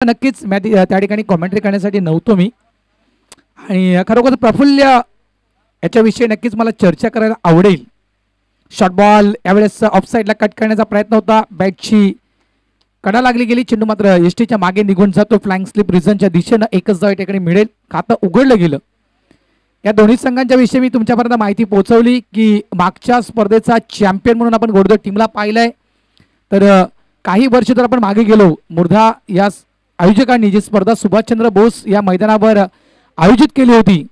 नक्कीच त्या ठिकाणी कॉमेंट्री करण्यासाठी नव्हतो मी आणि खरोखर प्रफुल्ल याच्याविषयी नक्कीच मला चर्चा करायला आवडेल. शॉर्ट बॉल यावेळेस ऑफ साईडला कट करण्याचा प्रयत्न होता, बॅटची कडा लागली गेली, चेंडू मात्र एसटीच्या मागे निघून जातो. फ्लँक स्लिप रिझनच्या दिशेनं एकच धाव या ठिकाणी मिळेल, खातं उघडलं गेलं. या दोन्ही संघांच्या विषयी मी तुमच्यापर्यंत माहिती पोहोचवली की मागच्या स्पर्धेचा चॅम्पियन म्हणून आपण घोडदौड टीमला पाहिलंय. तर काही वर्ष जर आपण मागे गेलो, मुर्धा या आयोजकांनी जी स्पर्धा सुभाषचंद्र बोस या मैदानावर आयोजित केली होती,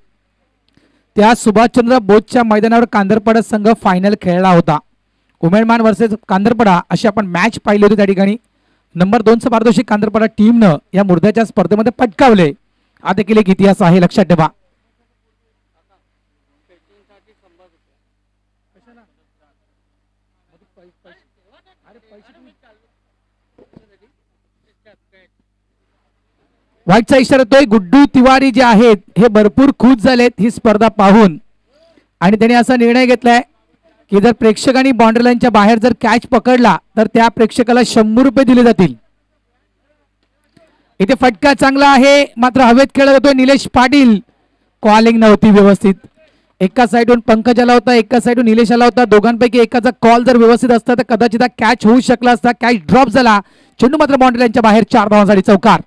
त्या सुभाषचंद्र बोसच्या मैदानावर कांदरपाडा संघ फायनल खेळला होता. उमेदमान वर्सेस कांदरपाडा अशी आपण मॅच पाहिली होती. त्या ठिकाणी नंबर 2चं पारितोषिक कांदरपाडा टीमनं या मुर्द्याच्या स्पर्धेमध्ये पटकावले. हा देखील एक इतिहास आहे, लक्षात ठेवा. व्हाईटचा इशारा येतोय. गुड्डू तिवारी जे आहेत हे भरपूर खुश झालेत ही स्पर्धा पाहून आणि त्यांनी असा निर्णय घेतलाय की जर प्रेक्षकांनी बाउंड्री लाईनच्या बाहेर जर कॅच पकडला तर त्या प्रेक्षकाला 100 रुपये दिले जातील. इथे फटका चांगला आहे, मात्र हवेत खेळत होतोय निलेश पाटील. कॉलिंग नव्हती व्यवस्थित. एका साईडून पंकज आला होता, एका साईडून निलेश आला होता. दोघांपैकी एकाचा कॉल जर व्यवस्थित असता तर कदाचित कॅच होऊ शकला असता. कॅच ड्रॉप झाला, चेंडू मात्र बाउंड्री लाईनच्या बाहेर. 4 धावांसाठी चौकार.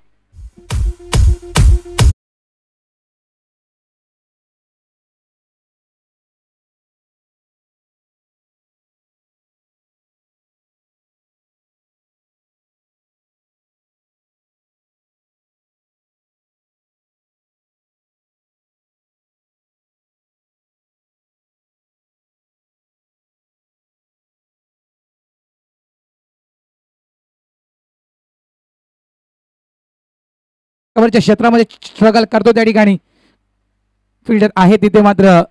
क्षेत्रामध्ये स्ट्रगल करतो त्या ठिकाणी फिल्डर आहे तिथे, मात्र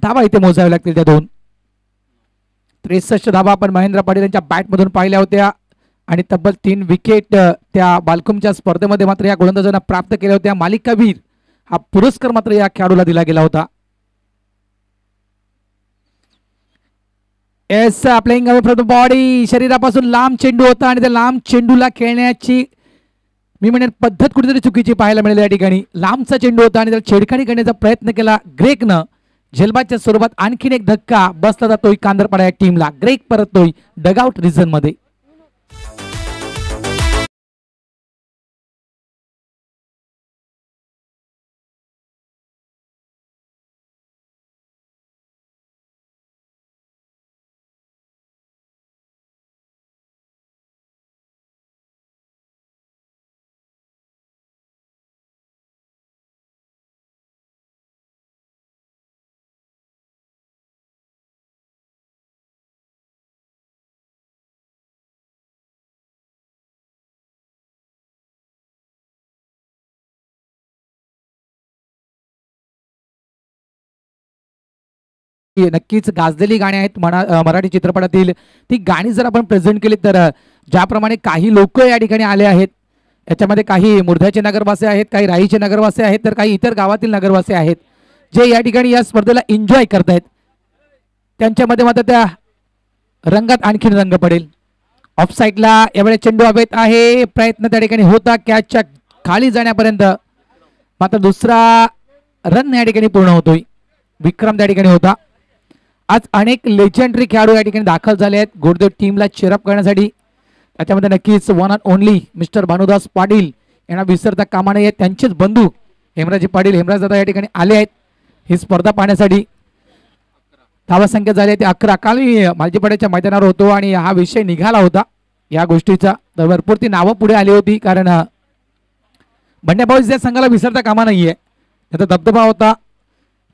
धावा इथे मोजाव्या लागतील. त्या 63 धावा आपण महेंद्र पाटील यांच्या बॅट मधून पाहिल्या होत्या आणि तब्बल 3 विकेट त्या बालकुमच्या स्पर्धेमध्ये मात्र या गोलंदाजांना प्राप्त केल्या होत्या. मालिकावीर हा पुरस्कार मात्र या खेळाडूला दिला गेला होता. As playing away from the body. शरीरापासून लांब चेंडू होता आणि त्या लांब चेंडूला खेळण्याची मी म्हणेन पद्धत कुठेतरी चुकीची पाहायला मिळाली. या ठिकाणी लांबचा चेंडू होता आणि त्याला छेडखानी करण्याचा प्रयत्न केला ग्रेकनं. झेलबादच्या स्वरूपात आणखीन एक धक्का बसला जातोय कांदरपाडा या टीमला. ग्रेक परततोय डगआउट रिझन मध्ये. नक्कीच गाजलेली गाणी आहेत मराठी चित्रपटातील. ती गाणी जर आपण प्रेझेंट केली तर ज्याप्रमाणे काही लोक या ठिकाणी आले आहेत, याच्यामध्ये काही मुर्द्याचे नगरवासी आहेत, काही राईचे नगरवासी आहेत, तर काही इतर गावातील नगरवासी आहेत जे या ठिकाणी या स्पर्धेला एन्जॉय करतायत. त्यांच्यामध्ये मात्र त्या रंगात आणखीन रंग पडेल. ऑफ साईडला यावेळेस चेंडू हवेत आहे, प्रयत्न त्या ठिकाणी होता कॅचच्या खाली जाण्यापर्यंत, मात्र दुसरा रन या ठिकाणी पूर्ण होतोय. विक्रम त्या ठिकाणी होता. आज अनेक लेजेंडरी खेळाडू या ठिकाणी दाखल झाले आहेत घोडदौड टीमला चेअरअप करण्यासाठी. त्याच्यामध्ये नक्कीच one and only mister Bhanudas Patil यांना विसरता कामा नये. त्यांचेच बंधू हेमराजी पाटील, हेमराज दादा या ठिकाणी आले आहेत ही स्पर्धा पाहण्यासाठी. धावा संख्या झाली ते 11. काल मी मालजीपाड्याच्या मैदानावर होतो आणि हा विषय निघाला होता या गोष्टीचा, तर भरपूर ती नावं पुढे आली होती. कारण बंड्या बॉईज या संघाला विसरता कामा नाहीये. त्याचा दबदबा होता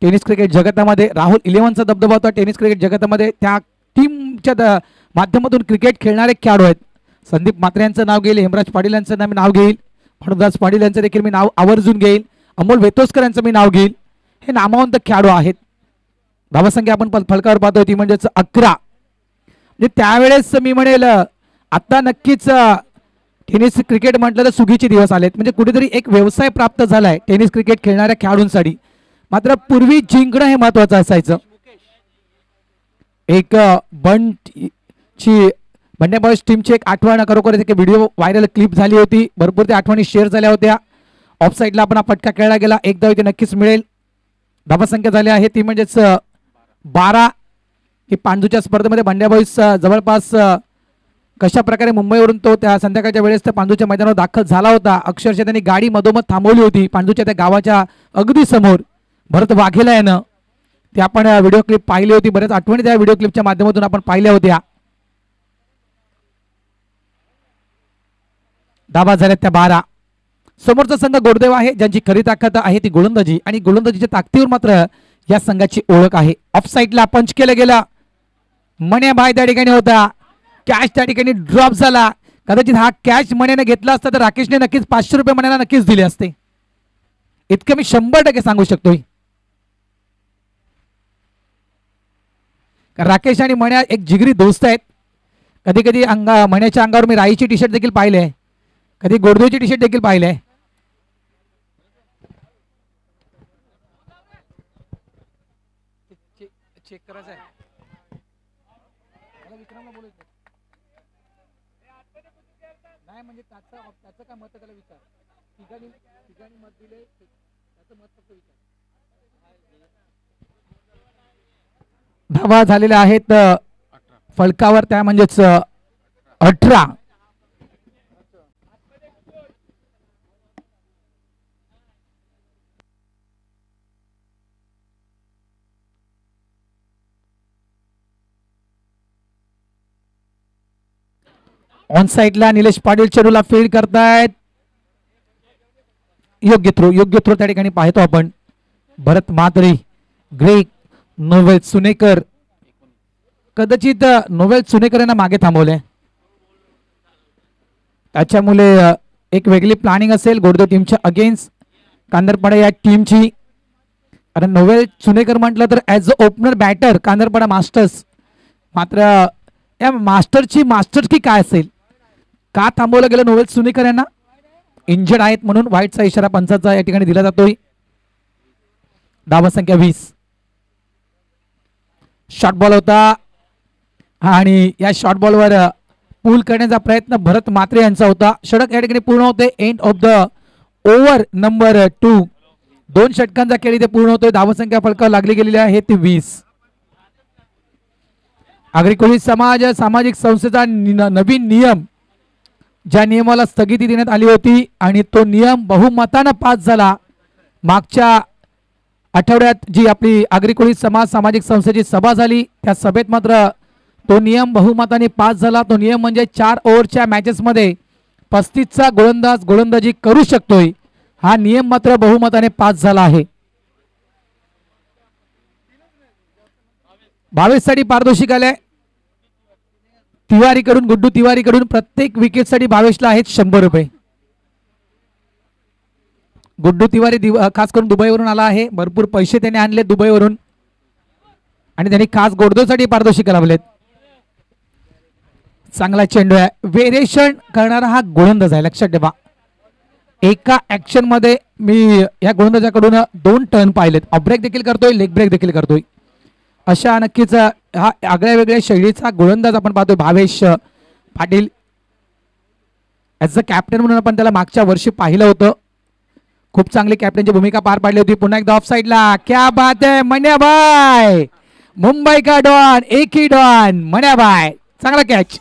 टेनिस क्रिकेट जगतामध्ये. राहुल 11चा दबदबा होता टेनिस क्रिकेट जगतामध्ये. त्या टीमच्या माध्यमातून क्रिकेट खेळणारे खेळाडू आहेत. संदीप म्हात्रे यांचं नाव घेईल, हेमराज पाटील यांचं नाव घेईल, भानुदास पाटील यांचं देखील मी नाव आवर्जून घेईल, अमोल वेतोस्कर यांचं मी नाव घेईल. हे नामवंत खेळाडू आहेत. धावसंख्या आपण फलकावर पाहतोय ती म्हणजेच 11. म्हणजे त्यावेळेस मी म्हणेल आता नक्कीच टेनिस क्रिकेट म्हटलं तर सुगीचे दिवस आलेत. म्हणजे कुठेतरी एक व्यवसाय प्राप्त झालाय टेनिस क्रिकेट खेळणाऱ्या खेळाडूंसाठी. मात्र पूर्वी जिंकणं हे महत्वाचं असायचं. एक बंडची बंड्या बॉयज टीमची एक आठवण खरोखर एक व्हिडिओ व्हायरल क्लिप झाली होती, भरपूर त्या आठवणी शेअर झाल्या होत्या. ऑफ साईडला आपण फटका खेळला गेला, एकदा इथे नक्कीच मिळेल. धावसंख्या झाली आहे ती म्हणजेच 12 की पांडूच्या स्पर्धेमध्ये बंड्या बॉयज जवळपास कशा प्रकारे मुंबईवरून तो त्या संध्याकाळच्या वेळेस त्या पांडूच्या मैदानावर दाखल झाला होता. अक्षरशः त्यांनी गाडी मधोमध थांबवली होती पांडूच्या त्या गावाच्या अगदी समोर भरत वाघेला यानं. ते आपण व्हिडिओ क्लिप पाहिली होती, बऱ्याच आठवणी त्या व्हिडिओ क्लिपच्या माध्यमातून आपण पाहिल्या होत्या. धावा झाल्यात त्या 12. समोरचा संघ गोरदेव आहे, ज्यांची खरी ताकद आहे ती गोलंदाजी, आणि गोलंदाजीच्या ताकदीवर मात्र या संघाची ओळख आहे. ऑफ साईडला पंच केलं गेलं, मण्या भाई त्या ठिकाणी होता, कॅश त्या ठिकाणी ड्रॉप झाला. कदाचित हा कॅश मण्याने घेतला असता तर राकेशने नक्कीच 500 रुपये मण्याला नक्कीच दिले असते, इतकं मी 100% सांगू शकतोय. राकेश आणि मण्या एक जिगरी दोस्त आहेत. कधी कधी मण्याच्या अंगावर मी राईची टी शर्ट देखील पाहिले, कधी गोरदेवची टी शर्ट देखील पाहिले. चेक करायचं आहे, नाही म्हणजे त्याचं काय मत त्याला विचार. ठिकाणी मत दिले, त्याचं मत फक्त विचार. धावा झालेल्या आहेत फलकावर, त्या म्हणजेच 18. ऑन साइडला निलेश पाटील चेंडूला फील्ड करतायत. योग्य थ्रो त्या ठिकाणी पाहतो आपण. भरत म्हात्रे, ग्रेक, नोवेल सुनेकर, कदाचित नोवेल सुनेकर यांना मागे थांबवले, त्याच्यामुळे एक वेगळी प्लॅनिंग असेल गोरदेव टीमच्या अगेन्स्ट कांदरपाडा या टीमची. आणि नोवेल सुनेकर म्हटलं तर as a opener batter Kandarpada masters, मात्र या मास्टर्स की काय असेल, का थांबवलं गेलं नोवेल सुनेकर यांना? इंजर्ड आहेत म्हणून व्हाईटचा इशारा पंचाचा या ठिकाणी दिला जातोय. धावसंख्या 20. शॉर्ट बॉल होता आणि या शॉर्ट बॉलवर पूल करण्याचा प्रयत्न भरत म्हात्रे यांचा होता. षटक या ठिकाणी पूर्ण होते. End of the over number 2. 2 षटकांचा खेळ इथे पूर्ण होतोय. धावसंख्या फलकावर लागली गेलेली आहे ती 20. आगरी कोळी समाज सामाजिक संस्थेचा नवीन नियम, ज्या नियमाला स्थगिती देण्यात आली होती आणि तो नियम बहुमतानं पास झाला. मागच्या आठवड्यात जी आपली आगरी कोळी समाज सामाजिक संस्थेची सभा झाली, त्या सभेत मात्र तो नियम बहुमताने पास झाला. तो नियम म्हणजे 4 ओव्हरच्या मॅचेसमध्ये 35चा गोलंदाज गोलंदाजी करू शकतोय. हा नियम मात्र बहुमताने पास झाला आहे. 22 साठी पारितोषिक आले तिवारीकडून, गुड्डू तिवारीकडून. प्रत्येक विकेटसाठी 22ला आहेत 100 रुपये. गुड्डू तिवारी खास करून दुबईवरून आला आहे. भरपूर पैसे त्याने आणले दुबईवरून आणि त्यांनी खास गोरदेवसाठी पारितोषिक लावलेत. चांगला चेंडू आहे. व्हेरिएशन करणारा हा गोलंदाज आहे, लक्षात ठेवा. एका ऍक्शन मध्ये मी या गोलंदाजाकडून 2 टर्न पाहिलेत. ऑफ ब्रेक देखील करतोय, लेग ब्रेक देखील करतोय. अशा नक्कीच हा आगळ्या वेगळ्या शैलीचा गोलंदाज आपण पाहतोय Bhavesh Patil. As a captain म्हणून आपण त्याला मागच्या वर्षी पाहिलं होतं. खूप चांगली कॅप्टनची भूमिका पार पाडली होती. पुन्हा एकदा ऑफ साइडला, क्या बात है मन्याबाई, मुंबई का डॉन, एक ही डॉन मन्याबाई. चांगला कॅच.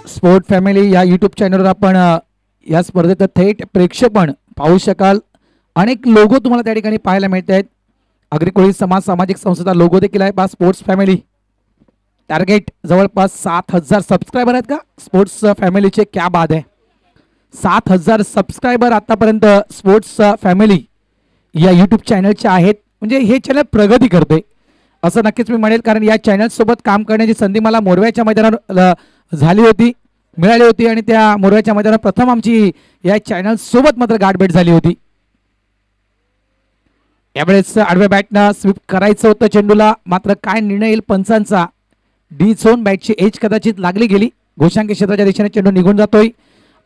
स्पोर्ट फॅमिली या यूट्यूब चॅनलवर आपण या स्पर्धेचं थेट प्रेक्षेपण पाहू शकाल. अनेक लोगो तुम्हाला त्या ठिकाणी पाहायला मिळत आहेत. आगरी कोळी समाज सामाजिक संस्थेचा लोगो देखील आहे. स्पोर्ट्स फॅमिली टार्गेट जवळपास 7000 सबस्क्रायबर आहेत का स्पोर्ट्स फॅमिलीचे? क्या बात आहे. 7000 सबस्क्रायबर आतापर्यंत स्पोर्ट्स फॅमिली या यूट्यूब चॅनलचे आहेत. म्हणजे हे चॅनल प्रगती करते असं नक्कीच मी म्हणेल, कारण या चॅनल सोबत काम करण्याची संधी मला मोरव्याच्या मैदानावर झाली होती, मिळाली होती आणि त्या मोरव्याच्या मैदानावर प्रथम आमची या चॅनल सोबत मात्र गाठभेट झाली होती. यावेळेस आडव्या बॅटनं स्वीप करायचं होतं चेंडूला, मात्र काय निर्णय येईल पंचांचा. डी झोन बॅटची एज कदाचित लागली गेली. घोषांकी क्षेत्राच्या दिशेने चेंडू निघून जातोय.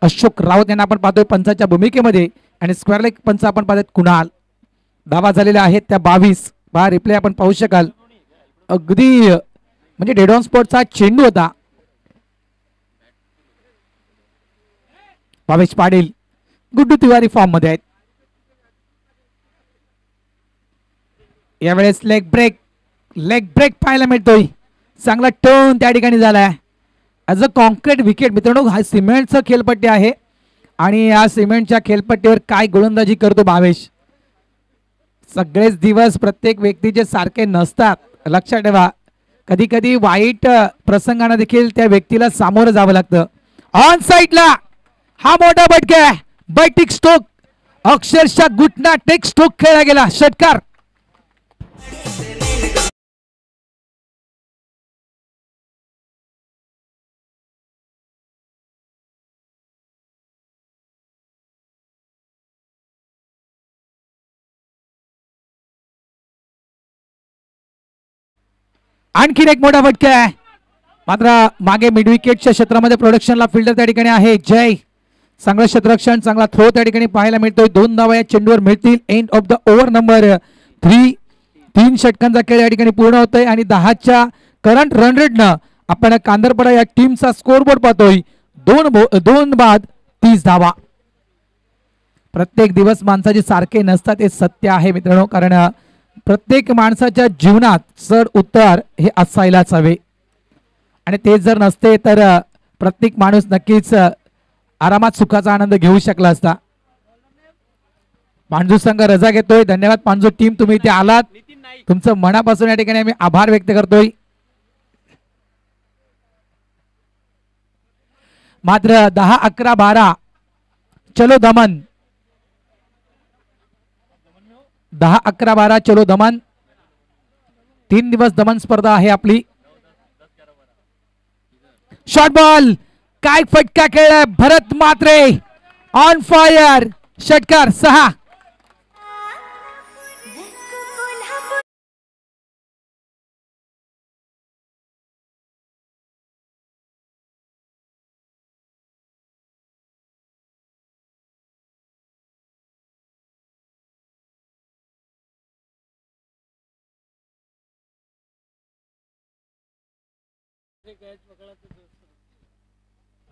अशोक राऊत यांना आपण पाहतोय पंचाच्या भूमिकेमध्ये आणि स्क्वेअर लेग पंच आपण पाहतोय कुणाल. धावा झालेल्या आहेत त्या 22. पहा रिप्ले आपण पाहू शकाल. अगदी म्हणजे डेड ऑन स्पॉटचा चेंडू होता. भावेश पाटील गुड्डू तिवारी फॉर्म मध्ये आहेत. यावेळेस लेग ब्रेक पाहायला मिळतोय. चांगला टर्न त्या ठिकाणी झालाय. ॲज अ कॉन्क्रीट विकेट मित्रांनो, हा सिमेंटचा खेळपट्टी आहे आणि या सिमेंटच्या खेळपट्टीवर काय गोलंदाजी करतो भावेश. सगळेच दिवस प्रत्येक व्यक्तीचे सारखे नसतात, लक्षात ठेवा. कधी कधी वाईट प्रसंगांना देखील त्या व्यक्तीला सामोरं जावं लागतं. ऑन साईडला हा मोठा बटका आहे. बैटिक स्ट्रोक, अक्षरशः गुटना टेक स्ट्रोक खेळला गेला. षटकार. आणखीन एक मोठा फटका आहे. मात्र मागे मिड विकेटच्या क्षेत्रामध्ये प्रोडक्शनला फिल्डर त्या ठिकाणी आहे जय. चांगलं क्षेत्ररक्षण, चांगला थ्रो त्या ठिकाणी पाहायला मिळतोय. 2 धावा या चेंडूवर मिळतील. End of the over number 3. 3 षटकांचा खेळ या ठिकाणी पूर्ण होतोय आणि 10च्या करंट रन रेटनं आपण कांदरपडा या टीमचा स्कोरबोर्ड पाहतोय. 2 बाद 30 धावा. प्रत्येक दिवस माणसाचे सारखे नसतात हे सत्य आहे मित्रांनो, कारण प्रत्येक माणसाच्या जीवनात चढ उतार हे असायलाच हवे आणि ते जर नसते तर प्रत्येक माणूस नक्कीच आरामात सुखाचा आनंद घेऊ शकला असता. पांजू संघ रजा घेतोय. धन्यवाद पांजू टीम, तुम्ही इथे आलात. तुमचं मनापासून या ठिकाणी आम्ही आभार व्यक्त करतोय. मात्र 10, 11, 12 चलो दमन. 10, 11, 12 चलो दमन. 3 दिवस दमन स्पर्धा आहे आपली. शॉर्ट बॉल, काय फटका खेळलाय भरत मात्रे. On fire. षटकार. 6.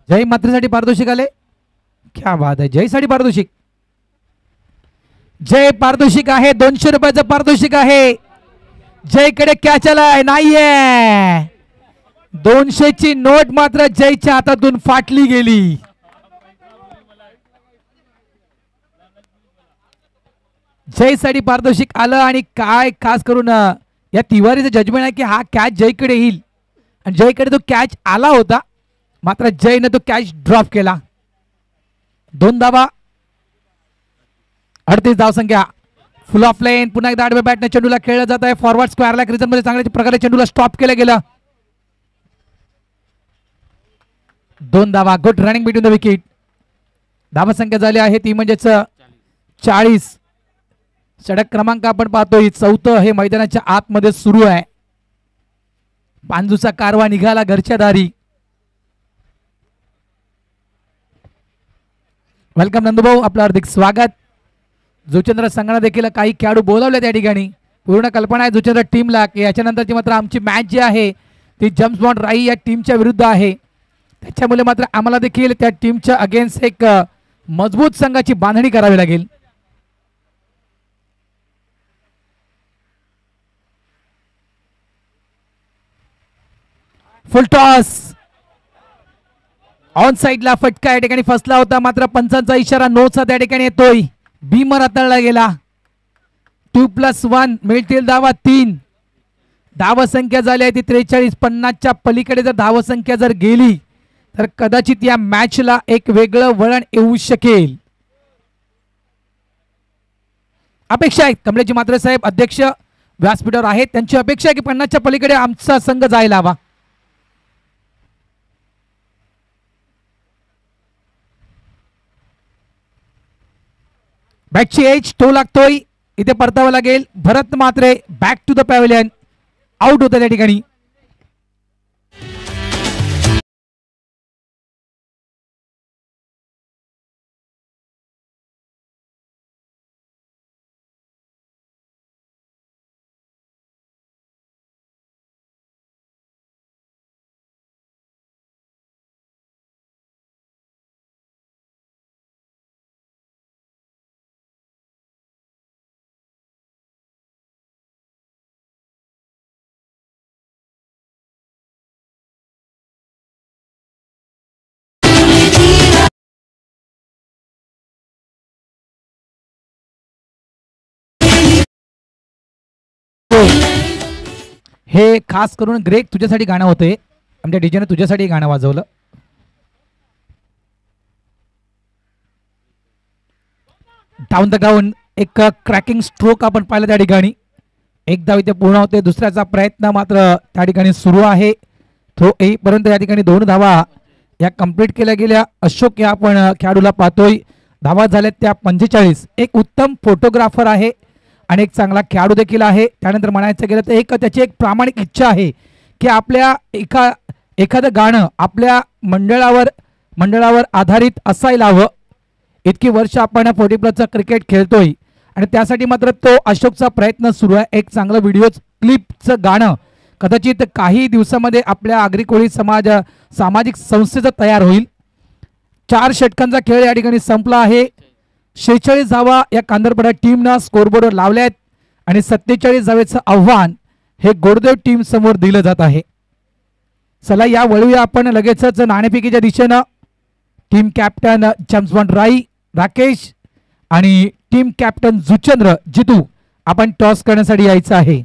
जय मात्रेसाठी पारितोषिक आले. क्या बात आहे. जय साठी पारितोषिक. जय पारितोषिक आहे. 200 रुपयाचं पारितोषिक आहे. जयकडे कॅच आलाय. नाहीये. 200ची नोट मात्र जयच्या हातातून फाटली गेली. जय साठी पारितोषिक आलं आणि काय खास करून या तिवारीचं जजमेंट आहे की हा कॅच जयकडे येईल आणि जयकडे तो कॅच आला होता, मात्र जयने तो कॅच ड्रॉप केला. 2 धावा 38 धावसंख्या. फुल ऑफ लाईन. पुन्हा एकदा आडव्या बॅटने चेंडूला खेळलं जात आहे. फॉरवर्ड स्क्वेअर लेग रिजन मध्ये चांगल्या प्रकारे चेंडूला स्टॉप केलं गेलं. 2 धावा. Good running between the wicket. धावसंख्या झाली आहे ती म्हणजेच 40. षटक क्रमांक आपण पाहतोय 4थं हे मैदानाच्या आतमध्ये सुरू आहे. पांजूचा कारवा निघाला घरच्या दारी. वेलकम नंदूभाऊ, आपलं हार्दिक स्वागत. जुचंद्र संघाने देखील काही खेळाडू बोलावले त्या ठिकाणी. पूर्ण कल्पना आहे जुचंद्र टीमला की याच्यानंतरची मात्र आमची मॅच जी आहे ती जम्स बॉन्ड राई या टीमच्या विरुद्ध आहे. त्याच्यामुळे मात्र आम्हाला देखील त्या टीमच्या अगेन्स्ट एक मजबूत संघाची बांधणी करावी लागेल. फुल टॉस. ऑन साइडला फटका या ठिकाणी फसला होता, मात्र पंचांचा इशारा नोचा त्या ठिकाणी येतोय. बीमर हाताळला गेला. 2+1 मिळतील धावा 3. धावसंख्या झाली आहे ती 43. 50च्या पलीकडे जर धावसंख्या जर गेली तर कदाचित या मॅचला एक वेगळं वळण येऊ शकेल. अपेक्षा आहे कमलेशजी मात्रे साहेब, अध्यक्ष व्यासपीठावर आहेत, त्यांची अपेक्षा आहे की 50च्या पलीकडे आमचा संघ जायला हवा. बॅटची एज टो लागतोय, इथे परतावं लागेल. Bharat Matre back to the pavilion, out होतं त्या ठिकाणी. हे खास करून ग्रेग तुझ्यासाठी गाणं होते, आमच्या डीजेने तुझ्यासाठी गाणं वाजवलं. डाऊन द ग्राउंड एक क्रॅकिंग स्ट्रोक आपण पाहिलं त्या ठिकाणी. एक धाव इथे पूर्ण होते, दुसऱ्याचा प्रयत्न मात्र त्या ठिकाणी सुरू आहे. थ्रो येईपर्यंत या ठिकाणी 2 धावा या कंप्लीट केल्या गेल्या. अशोक या आपण खेळाडूला पाहतोय, धावा झाल्यात त्या 45. एक उत्तम फोटोग्राफर आहे आणि एक चांगला खेळाडू देखील आहे. त्यानंतर म्हणायचं गेलं तर त्याची एक प्रामाणिक इच्छा आहे की आपल्या एखादं गाणं आपल्या मंडळावर आधारित असायला हवं. इतकी वर्ष आपण 40+ क्रिकेट खेळतोय आणि त्यासाठी मात्र तो अशोकचा प्रयत्न सुरू आहे. एक चांगलं व्हिडिओ क्लिपचं गाणं कदाचित काही दिवसामध्ये आपल्या आगरी कोळी सामाजिक संस्थेचं तयार होईल. 4 षटकांचा खेळ या ठिकाणी संपला आहे. 46 धावा या कांदरपडा टीमनं स्कोरबोर्डवर लावल्या आहेत आणि 47 धावेचं आव्हान हे गोरदेव टीम समोर दिलं जात आहे. चला या वळूया आपण लगेचच नाणेफेकीच्या दिशेनं. टीम कॅप्टन जेम्स राई राकेश आणि टीम कॅप्टन जुचंद्र जितू आपण टॉस करण्यासाठी यायचं आहे.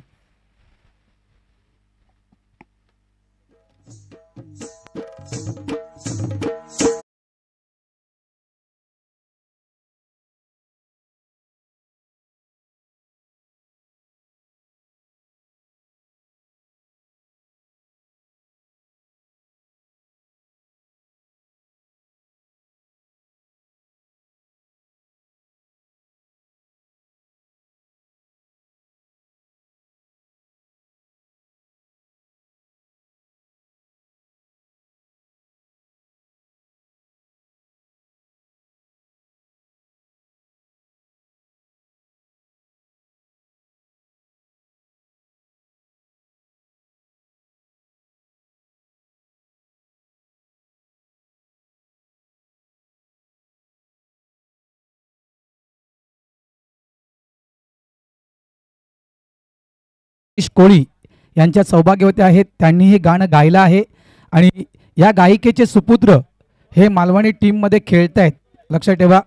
कोळी यांच्या सौभाग्यवती आहेत, त्यांनी हे गाणं गायलं आहे आणि या गायिकेचे सुपुत्र हे मालवणी टीममध्ये खेळत आहेत. लक्षात ठेवा,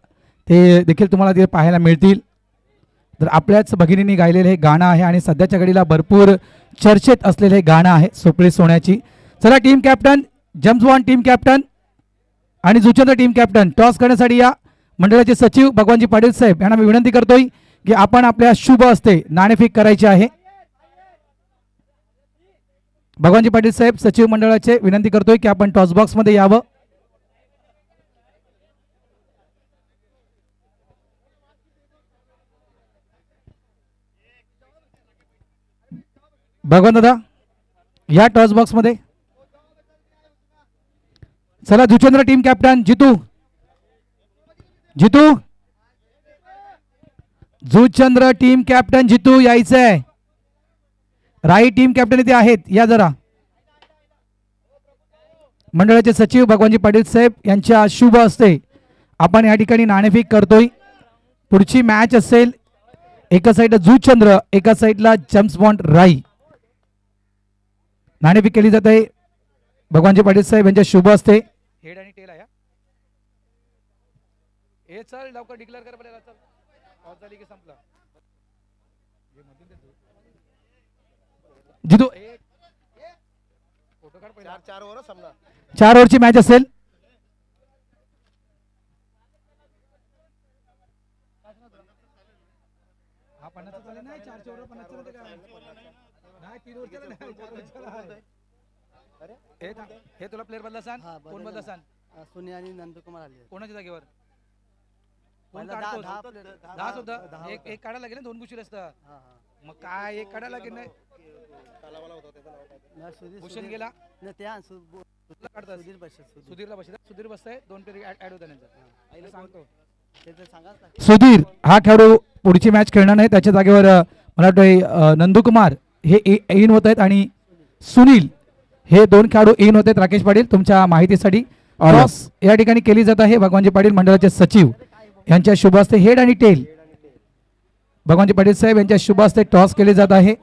ते देखील तुम्हाला ते पाहायला मिळतील. तर आपल्याच भगिनींनी गायलेलं हे गाणं आहे आणि सध्याच्या घडीला भरपूर चर्चेत असलेलं हे गाणं आहे सोपळी सोन्याची. चला team captain James team captain आणि जुचंद्र टीम कॅप्टन टॉस करण्यासाठी या. मंडळाचे सचिव भगवानजी पाटील साहेब यांना मी विनंती करतोय की आपण आपल्या शुभ हस्ते नाणेफेक करायची आहे. भगवानजी पाटील साहेब सचिव मंडळाचे विनंती करतोय की आपण टॉस बॉक्स मध्ये यावं. भगवान दादा या टॉस बॉक्स मध्ये. चला जुचंद्र टीम कॅप्टन जितू जुचंद्र टीम कॅप्टन जितू यायचंय. राई टीम कॅप्टन इथे आहेत, या जरा. मंडळाचे सचिव भगवानजी पाटील साहेब यांच्या शुभ हस्ते आपण या ठिकाणी नाणेफेक करतोय. पुढची मॅच असेल एका साईडला जुचंद्र, एका साईडला जेम्स बॉन्ड राई. नाणेफेक केली जाते भगवानजी पाटील साहेब यांच्या शुभ हस्ते. हेड आणि टेल आहे. हे चल लवकर डिक्लेअर कर पडेल. चल टॉस झाली की संपला. जितू 4 ओव्हरची मॅच असेल. हा 50 चालेल नाही 4 ओव्हर 50 मध्ये काय नाही 3 ओव्हर नाही 4 ओव्हर हे तुला प्लेअर बदला सांग कोण बदला सांग सोनी आणि नंदकुमार आले कोणाच्या जागेवर कोण काढतोस 10 होतं एक काढायला लागेल ना 2 गुशीर असतं मग काय एक काढायला लागेल नाही भूषण गेला सुधीरला बसत सुधीर बसताय 2 प्लेअर ऍड होता त्यांचा सांगतो सुधीर हा खेळाडू पुढची मॅच खेळणार नाही त्याच्या जागेवर मला वाटतं नंदकुमार हे इन होत आहेत आणि सुनील हे 2 खेळाडू इन होत आहेत राकेश पाटील तुमच्या माहितीसाठी टॉस या ठिकाणी केली जात आहे भगवानजी पाटील मंडळाचे सचिव यांच्या शुभ हस्ते हेड आणि टेल भगवानजी पाटील साहेब यांच्या शुभ हस्ते टॉस केले जात आहे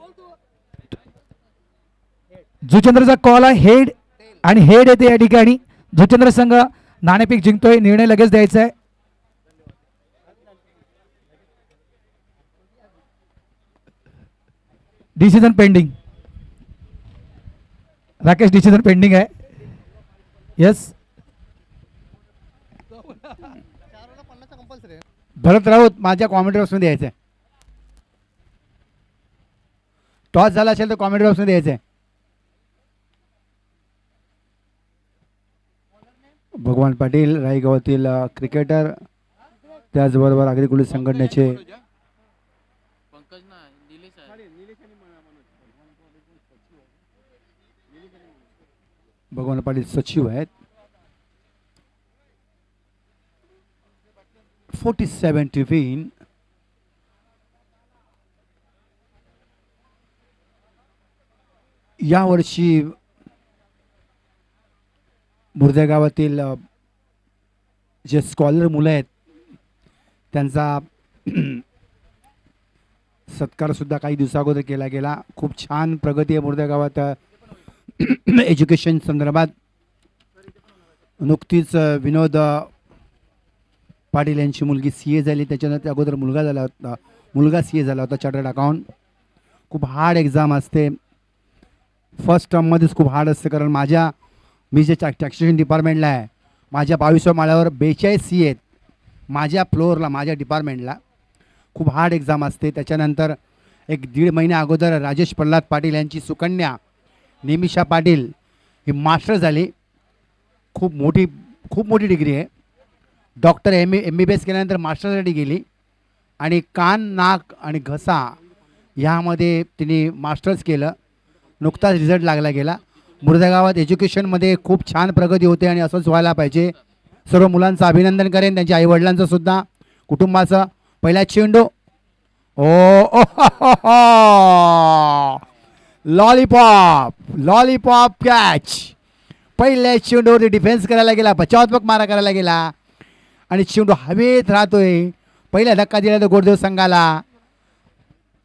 जुचंद्रचा कॉल आहे हेड आणि हेड येते या ठिकाणी जुचंद्र संघ नाणेफेक जिंकतोय निर्णय लगेच द्यायचा आहे decision pending Rakesh decision pending आहे यस भरत राऊत माझ्या कॉमेंट्री बॉक्समध्ये यायचं आहे टॉस झाला असेल तर कॉमेंट्री बॉक्समध्ये यायचं आहे भगवान पाटील राई गावातील क्रिकेटर त्याचबरोबर आगरी कुली संघटनेचे भगवान पाटील सचिव आहेत 47 to win या वर्षी मुर्द्या गावातील जे स्कॉलर मुलं आहेत त्यांचा सत्कार सुद्धा काही दिवसाअगोदर केला गेला खूप छान प्रगती आहे मुर्द्या गावात एज्युकेशन संदर्भात नुकतीच विनोद पाटील यांची मुलगी CA झाली त्याच्यानंतर अगोदर मुलगा CA झाला होता चार्टर्ड अकाउंट खूप हार्ड एक्झाम असते फर्स्ट टर्ममध्येच खूप हार्ड असते कारण मी जे टॅक्सेशन डिपार्टमेंटला आहे माझ्या 22व्या माळ्यावर 42 CA आहेत माझ्या फ्लोअरला माझ्या डिपार्टमेंटला खूप हार्ड एक्झाम असते त्याच्यानंतर 1.5 महिन्या अगोदर राजेश प्रल्हाद पाटील यांची सुकन्या निमिषा पाटील ही मास्टर झाली खूप मोठी डिग्री आहे डॉक्टर MBBS केल्यानंतर मास्टरसाठी गेली आणि कान नाक आणि घसा ह्यामध्ये तिने मास्टर्स केलं नुकताच रिझल्ट लागला गेला मुर्द्या गावात एज्युकेशनमध्ये खूप छान प्रगती होते आणि असंच व्हायला पाहिजे सर्व मुलांचं अभिनंदन करेन त्यांच्या आईवडिलांचं सुद्धा कुटुंबाचं पहिला चेंडू लॉलीपॉप कॅच पहिल्या चेंडूवरती डिफेन्स करायला गेला बचावात्मक मारा करायला गेला आणि चेंडू हवेत राहतोय पहिला धक्का दिला तर गोरदेव संघाला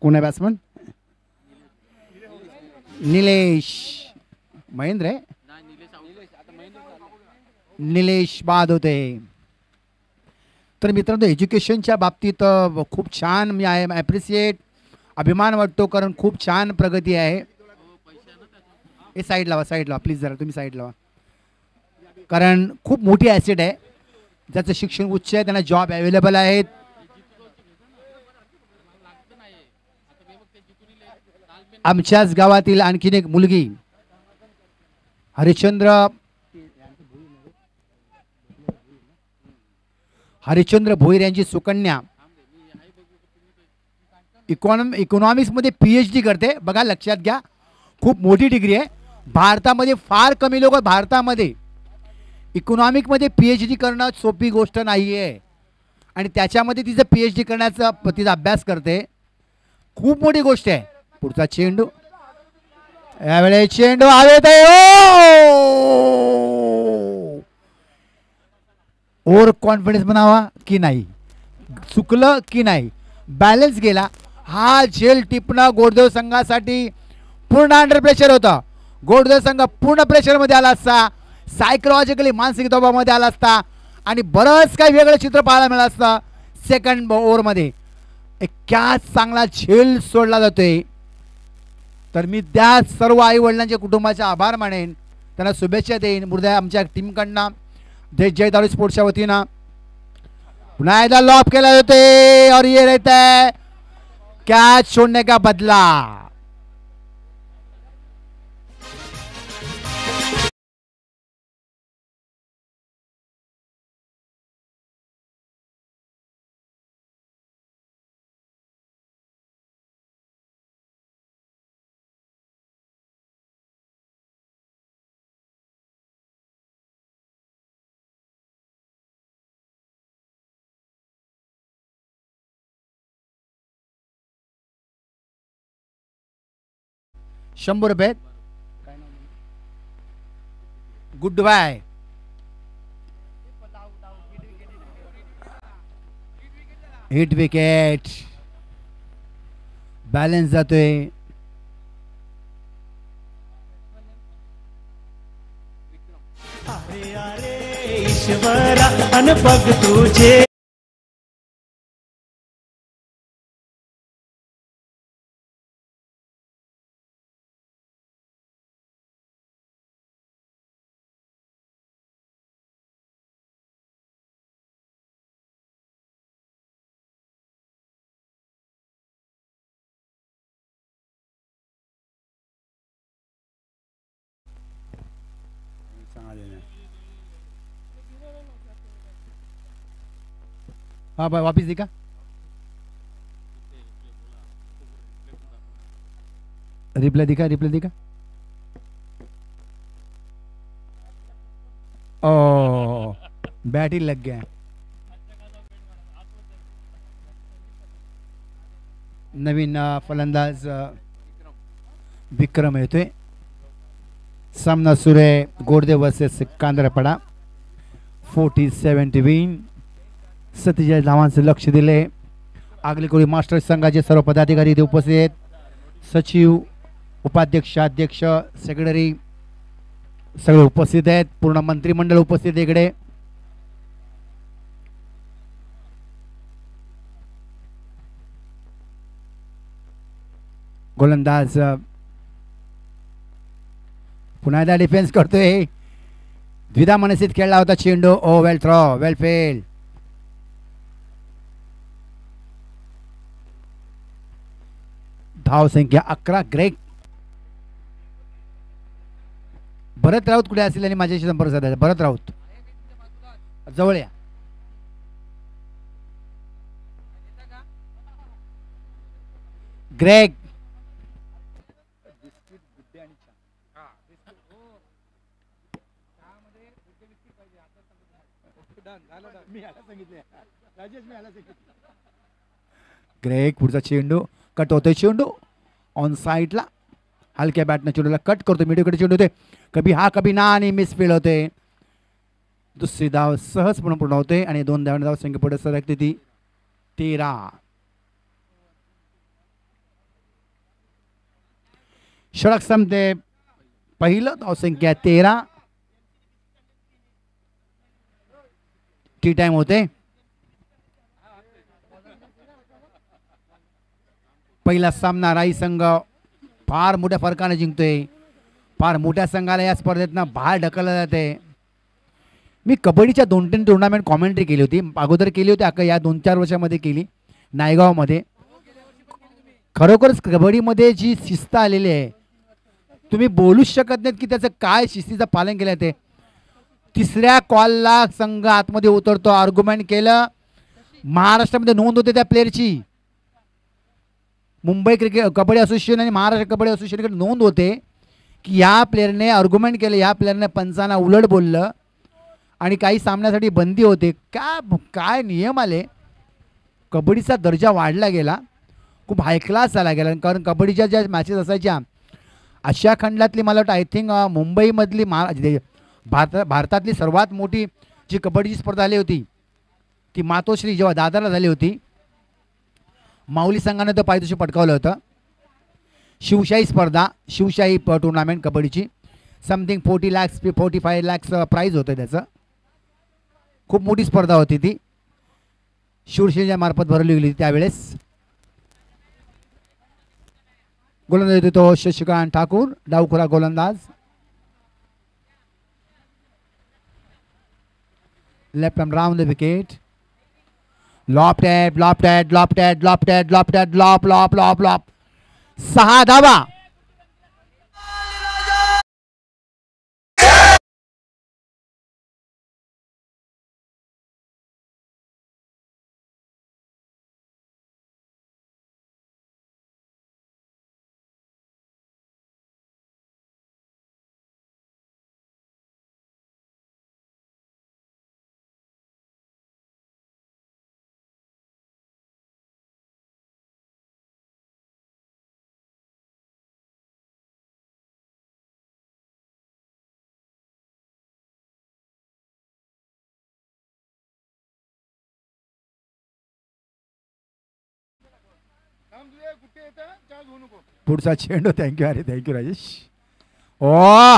कोण आहे बॅट्समन निलेश महेंद्र आहे निलेश बाद होते तर मित्रांनो एज्युकेशनच्या बाबतीत खूप छान मी ॲप्रिशिएट अभिमान वाटतो कारण खूप छान प्रगती आहे हे साईड लावा प्लीज जरा तुम्ही साईड लावा कारण खूप मोठी ॲसेट आहे ज्याचं शिक्षण उच्च आहे त्यांना जॉब अवेलेबल आहेत आमच्याच गावातील आणखीन एक मुलगी हरिश्चंद्र भोईर यांची सुकन्या इकॉनॉमिक्समध्ये PhD करते बघा लक्षात घ्या खूप मोठी डिग्री आहे भारतामध्ये फार कमी लोक भारतामध्ये इकॉनॉमिकमध्ये PhD करणं सोपी गोष्ट नाही आहे आणि त्याच्यामध्ये तिचं PhD करण्याचा तिचा अभ्यास करते खूप मोठी गोष्ट आहे पुढचा चेंडू यावेळेस चेंडू हवेत ओव्हर कॉन्फिडन्स बनावा की नाही चुकलं की नाही बॅलन्स गेला हा झेल टिपणं गोरदेव संघासाठी पूर्ण अंडर प्रेशर होता गोरदेव संघ पूर्ण प्रेशरमध्ये आला असता सायकोलॉजिकली मानसिक दबावामध्ये आला असता आणि बरंच काही वेगळं चित्र पाहायला मिळालं असतं सेकंड ओव्हरमध्ये एक कॅच चांगला झेल सोडला जातोय तर मी त्या सर्व आई वडिलांच्या कुटुंबाचे आभार मानेन त्यांना शुभेच्छा देईन मुर्द्या आमच्या टीमकडनं जय दारू स्पोर्ट्सच्या वतीनं पुन्हा एकदा लॉब केला जातोय और ये रहता है कैच छोड़ने का बदला। ₹100 good bye. Hit wicket, balance जातोय। अरे अरे ईश्वरा अन बघ तुझे हाँ भाई वापिस दिखा। रिप्ले दिखा, रिप्ले दिखा। ओ बैट ही लग गया। नवीन फलंदाज विक्रम येतोय। सामना सुरू आहे गोडदे वर्सेस कांद्रापाडा। 40-70 विन। 47 धावांचं लक्ष दिले। आगली कोळी मास्टर संघाचे सर्व पदाधिकारी इथे उपस्थित आहेत। सचिव, उपाध्यक्ष, अध्यक्ष, सेक्रेटरी सगळे उपस्थित आहेत। पूर्ण मंत्रिमंडळ उपस्थित आहे इकडे। गोलंदाज पुन्हा एकदा डिफेन्स करतोय। द्विधा मनस्थित खेळला होता चेंडू। ओ वेल थ्रो, वेल फेल। धाव संख्या 11 ग्रेग। भरत राऊत कुठे असेल आणि माझ्याशी संपर्क साधायचा। भरत राऊत जवळ या। ग्रेग ग्रेग पुढचा चेंडू कट होतोय। चेंडू ऑन साइडला हलक्या बॅटनं चेंडूला कट करतो। मिडीकडे चेंडू होते, कभी हा कभी ना आणि मिसफील्ड होते। दुसरी धाव सहजपणे पूर्ण होते आणि 2 धाव संख्या पुढे सरकते ती 13। षटक संपते। पहिलं धाव संख्या 13। टी टाइम होते। पहिला सामना राई संघ फार मोठ्या फरकाने जिंकतोय। फार मोठ्या संघाला या स्पर्धेतनं बाहेर ढकललं जाते। मी कबड्डीच्या 2-3 टुर्नामेंट कॉमेंट्री केली होती अगोदर, केली होती अख्खा या 2-4 वर्षामध्ये केली नायगावमध्ये। खरोखरच कबड्डीमध्ये जी शिस्त आलेली आहे तुम्ही बोलूच शकत नाहीत की त्याचं काय शिस्तीचं पालन केलं ते। तिसऱ्या कॉलला संघ आतमध्ये उतरतो, आर्ग्युमेंट केलं, महाराष्ट्रामध्ये नोंद होते त्या प्लेअरची। मुंबई क्रिकेट कबड्डी असोसिएशन आणि महाराष्ट्र कबड्डी असोसिएशनकडे नोंद होते की या प्लेअरने आर्ग्युमेंट केलं, या प्लेअरने पंचांना उलट बोललं आणि काही सामन्यासाठी बंदी होते। काय नियम आले। कबड्डीचा दर्जा वाढला गेला, खूप हाय क्लास झाला गेला। कारण कबड्डीच्या ज्या मॅचेस असायच्या आशिया खंडातली मला वाटतं आय थिंक मुंबईमधली भारतातली सर्वात मोठी जी कबड्डीची स्पर्धा झाली होती ती मातोश्री जेव्हा दादरला झाली होती, माऊली संघाने तो पारितोषिक पटकावलं होतं। शिवशाही स्पर्धा, शिवशाही टुर्नामेंट कबड्डीची समथिंग 40 लाख 45 लाख प्राइज होतं त्याचं। खूप मोठी स्पर्धा होती ती, शिवसेनेच्या मार्फत भरवली गेली त्यावेळेस। गोलंदाज येतो तो शशिकांत ठाकूर, डावखुरा गोलंदाज। Left arm round the wicket. Lofted lofted lofted lofted lofted lop lop lop lop 6 धावा. पुढचा चेंडू. थँक्यू. अरे थँक्यू राजेश. ओ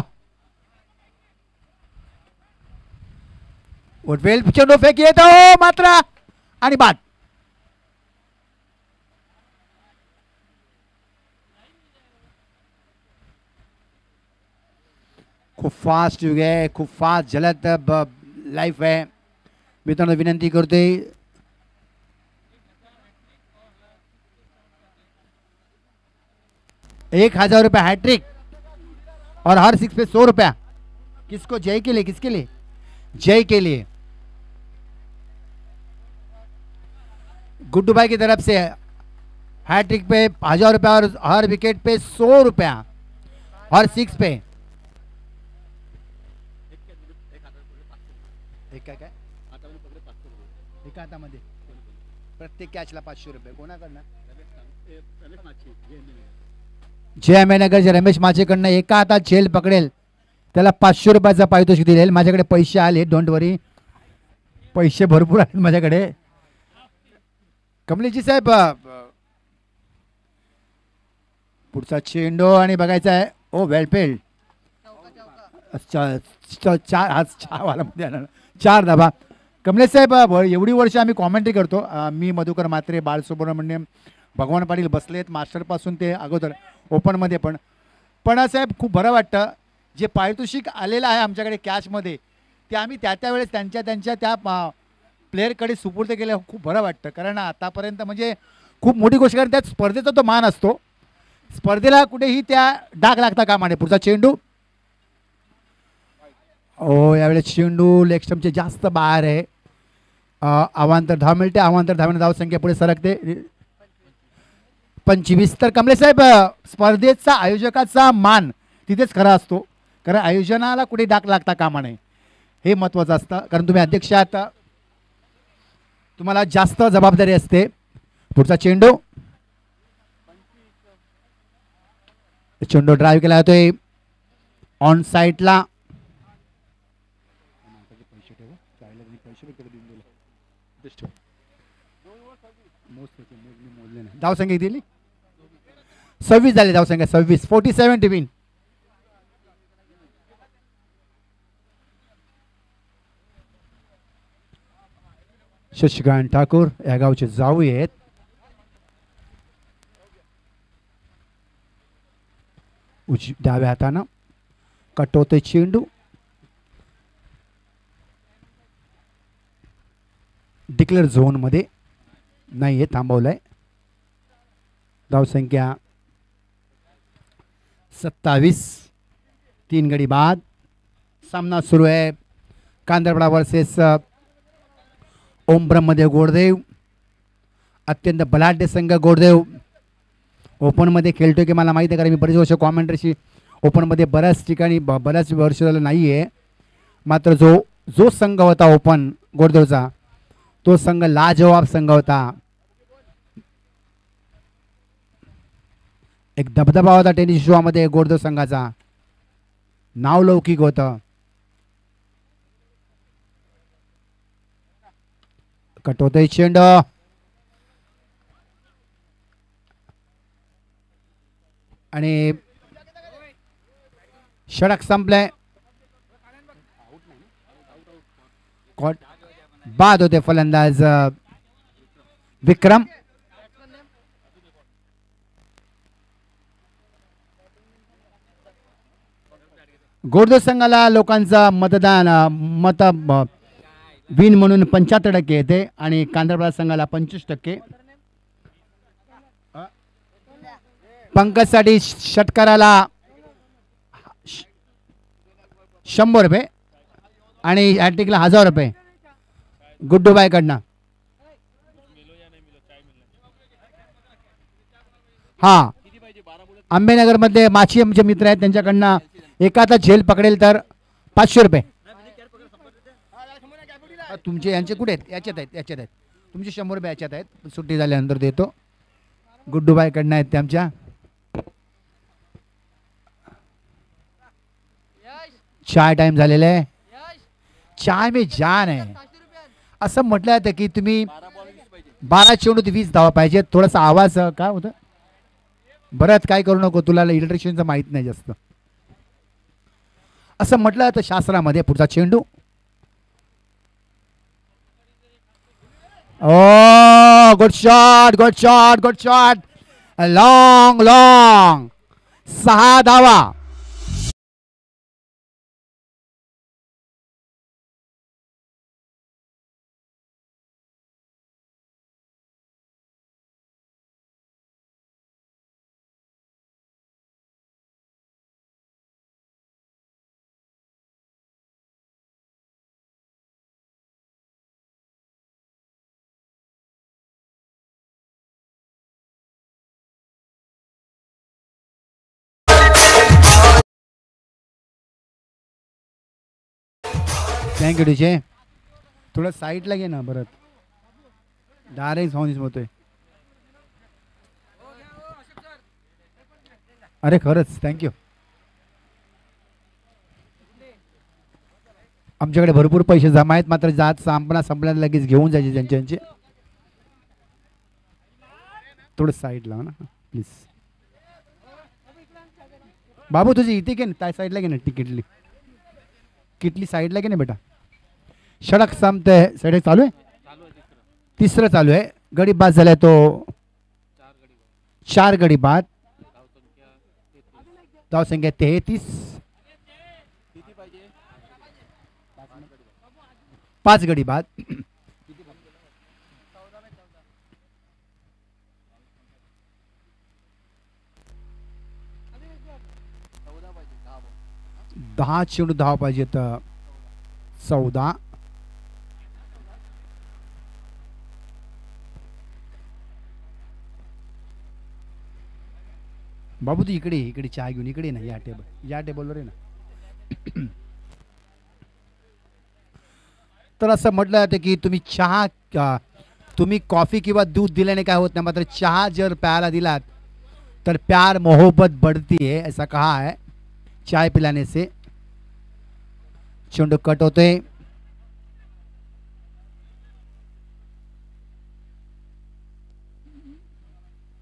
उठवेल चेंडू फेकी येतो मात्र आणि बाद. खूप फास्ट युग आहे, खूप फास्ट जलद लाईफ आहे. मित्रांनो विनंती करतोय 1,000 रुपये हैट्रिक और हर 6 पे 100 रुपया. किसको? जय के लिए. किसके लिए? जय के लिए. गुड्डू भाई की तरफ से हैट्रिक पे 1,000 रुपया और हर विकेट पे 100 रुपया और 6 पे एका हातामध्ये प्रत्येक कॅचला 500 रुपये. कोणाकडनं? जय मेहनगरच्या रमेश माचेकडनं एका हातात झेल पकडेल त्याला 500 रुपयाचा पारितोषिक दिलेल. माझ्याकडे पैसे आले, डोंट वरी, पैसे भरपूर आहेत माझ्याकडे. कमलेशजी साहेब पुढचा चेंडू आणि बघायचा आहे. ओ वेलफेल्ड. 4 धाबा. कमलेश साहेब एवढी वर्ष आम्ही कॉमेंट्री करतो. मी मधुकर म्हात्रे, बालसुब्रमण्यम, भगवान पाटील बसलेत मास्टरपासून ते अगोदर ओपनमध्ये पण साहेब खूप बरं वाटतं. जे पारितोषिक आलेलं आहे आमच्याकडे कॅशमध्ये ते आम्ही त्यावेळेस त्यांच्या त्या प्लेअरकडे सुपूर्द केलं. खूप बरं वाटतं कारण आतापर्यंत म्हणजे खूप मोठी गोष्ट, कारण त्यात स्पर्धेचा तो मान असतो. स्पर्धेला कुठेही त्या डाग लागता कामा नये. पुढचा चेंडू. ओ यावेळेस चेंडू लेग स्टंपचे जास्त बाहेर आहे. अवांतर धाव मिळते. अवांतर धावणे धावसंख्या पुढे सरकते 25. तर कमलेश साहेब स्पर्धेचा आयोजकाचा मान तिथेच खरा असतो कारण आयोजनाला कुठे डाग लागता कामा नये हे महत्त्वाचं असतं. कारण तुम्ही अध्यक्ष आहात, तुम्हाला जास्त जबाबदारी असते. पुढचा चेंडू. चेंडू ड्राईव्ह केला जातोय ऑन साईडला. धावसंख्या दिली 26 झाली. धावसंख्या 26. 47 to win. शशिकांत ठाकूर या गावचे जाऊ आहेत. डाव्या हातानं कटवतोय चेंडू. डिक्लेअर झोन मध्ये नाहीये, थांबवलंय. धावसंख्या 27. 3 गडी बाद. सामना सुरू आहे. कांदरपडा वर्सेस ओमब्रह्मदेव मध्ये गोडदेव. अत्यंत बलाढ्य संघ गोडदेव ओपनमध्ये खेळतोय की मला माहिती आहे कारण मी बरेच वर्ष कॉमेंट्रीशी ओपनमध्ये बऱ्याच ठिकाणी बऱ्याच वर्ष झालं नाही आहे. मात्र जो संघ होता ओपन गोडदेवचा तो संघ लाजवाब संघ होता. एक दबदबा होता टेनिस विश्वामध्ये गोडदेव संघाचा. नाव लौकिक होतं. कटवतोय चेंडू आणि षटक संपलंय. बाद होते फलंदाज विक्रम. गोडदेव संघाला लोकांचा मत विन म्हणून 75% येते आणि कांदळपाडा संघाला 25%. पंकजसाठी षटकाराला 100 रुपये आणि हॅट्रिकला 1000 रुपये गुड्डूबाईकडनं. हां, आंबेनगरमध्ये माची आमचे मित्र आहेत, त्यांच्याकडनं एखादा झेल पकडेल तर 500 रुपये. तुमचे यांचे कुठे आहेत? याच्यात आहेत. तुमचे 100 रुपये याच्यात आहेत, सुट्टी झाल्यानंतर देतो. गुड्डूबाईकडनं आहेत ते आमच्या. चाय टाइम झालेला आहे. चाय में जान आहे असं म्हटलं जातं की तुम्ही 12 चेंडूत 20 धावा पाहिजेत. थोडासा आवाज काय होतं, बरंच काय करू नको, तुला इलेक्ट्रिशियनचं माहित नाही जास्त असं म्हटलं जातं शास्त्रामध्ये. पुढचा चेंडू, ओ गुड शॉट, लॉंग 6 धावा. Thank you DJ. थोडं साईडला घे ना, परत डायरेक्ट साऊंड होतोय. अरे खरंच थँक्यू. आमच्याकडे भरपूर पैसे जमा आहेत, मात्र जात संपल्याला लगेच घेऊन जायचे त्यांचे. थोडं साईड लावा ना प्लीज. बाबू तुझी इथे घे ना, त्या साईडला घे ना, तिकीटली किटली साईडला घे ना बेटा. षटक संपते. षटक चालू आहे, तिसरं चालू आहे. गडी बाद झालाय तो, 4 गडी बाद. धावसंख्या 33. 5 गडी बाद. दहा चेंडू धावा पाहिजेत. 14. बाबू तू इकडे चहा घेऊन इकडे ना, या टेबलवर आहे ना. तर असं म्हटलं जातं की तुम्ही कॉफी किंवा दूध दिल्याने काय होत नाही, मात्र चहा जर प्यायला दिलात तर प्यार मोहब्बत बढ़ती है, ऐसा कहा है चाय पिलाने से. चेंडू कट होते.